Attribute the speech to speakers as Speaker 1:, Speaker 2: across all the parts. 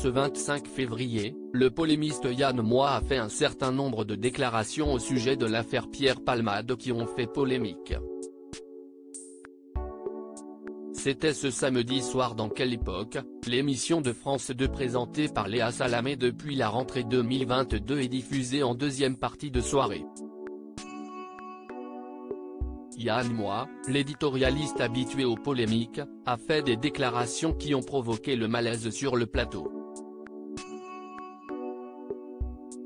Speaker 1: Ce 25 février, le polémiste Yann Moix a fait un certain nombre de déclarations au sujet de l'affaire Pierre Palmade qui ont fait polémique. C'était ce samedi soir dans Quelle époque, l'émission de France 2 présentée par Léa Salamé depuis la rentrée 2022 est diffusée en deuxième partie de soirée. Yann Moix, l'éditorialiste habitué aux polémiques, a fait des déclarations qui ont provoqué le malaise sur le plateau.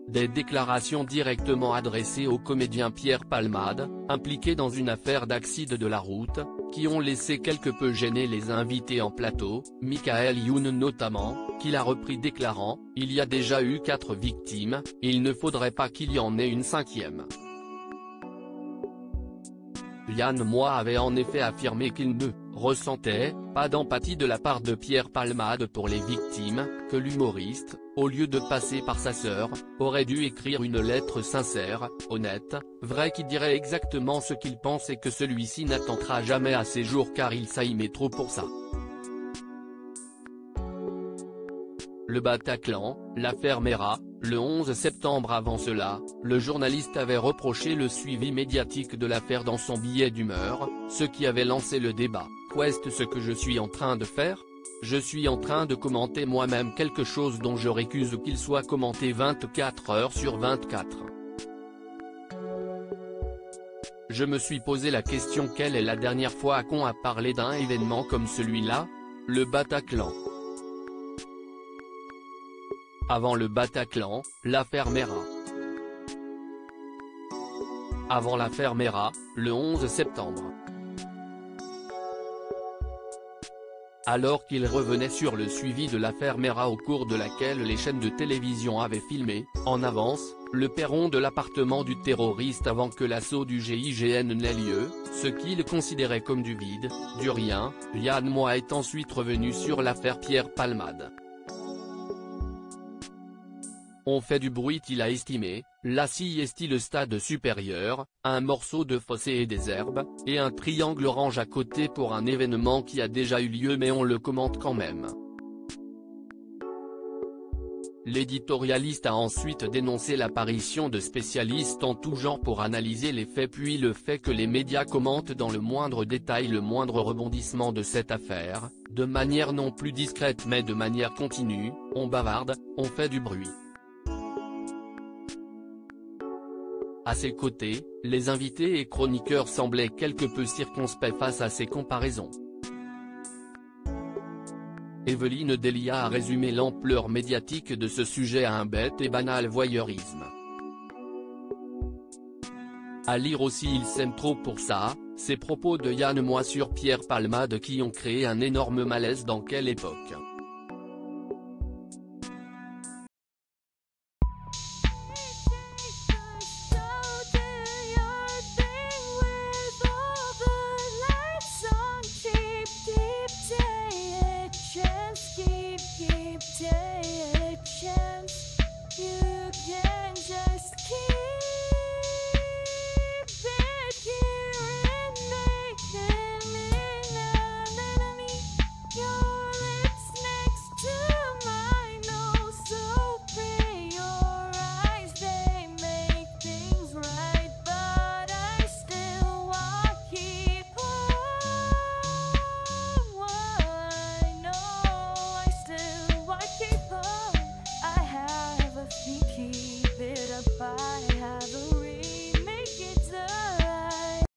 Speaker 1: Des déclarations directement adressées au comédien Pierre Palmade, impliqué dans une affaire d'accident de la route, qui ont laissé quelque peu gêner les invités en plateau, Michael Youn notamment, qui l'a repris déclarant « Il y a déjà eu 4 victimes, il ne faudrait pas qu'il y en ait une 5e ». Yann Moix avait en effet affirmé qu'il ne ressentait pas d'empathie de la part de Pierre Palmade pour les victimes, que l'humoriste, au lieu de passer par sa sœur, aurait dû écrire une lettre sincère, honnête, vraie qui dirait exactement ce qu'il pense et que celui-ci n'attendra jamais à ses jours car il s'aimait trop pour ça. Le Bataclan, l'affaire Mera, le 11 septembre. Avant cela, le journaliste avait reproché le suivi médiatique de l'affaire dans son billet d'humeur, ce qui avait lancé le débat. Qu'est-ce ce que je suis en train de faire ? Je suis en train de commenter moi-même quelque chose dont je récuse qu'il soit commenté 24 heures sur 24. Je me suis posé la question: quelle est la dernière fois qu'on a parlé d'un événement comme celui-là ? Le Bataclan. Avant le Bataclan, l'affaire Mera. Avant l'affaire Mera, le 11 septembre. Alors qu'il revenait sur le suivi de l'affaire Mera au cours de laquelle les chaînes de télévision avaient filmé, en avance, le perron de l'appartement du terroriste avant que l'assaut du GIGN n'ait lieu, ce qu'il considérait comme du vide, du rien, Yann Moix est ensuite revenu sur l'affaire Pierre Palmade. On fait du bruit, il a estimé, là si est-il le stade supérieur, un morceau de fossé et des herbes, et un triangle orange à côté pour un événement qui a déjà eu lieu mais on le commente quand même. L'éditorialiste a ensuite dénoncé l'apparition de spécialistes en tout genre pour analyser les faits puis le fait que les médias commentent dans le moindre détail le moindre rebondissement de cette affaire, de manière non plus discrète mais de manière continue, on bavarde, on fait du bruit. À ses côtés, les invités et chroniqueurs semblaient quelque peu circonspects face à ces comparaisons. Evelyne Delia a résumé l'ampleur médiatique de ce sujet à un bête et banal voyeurisme. À lire aussi Il s'aime trop pour ça, ces propos de Yann Moix sur Pierre Palmade qui ont créé un énorme malaise dans Quelle époque.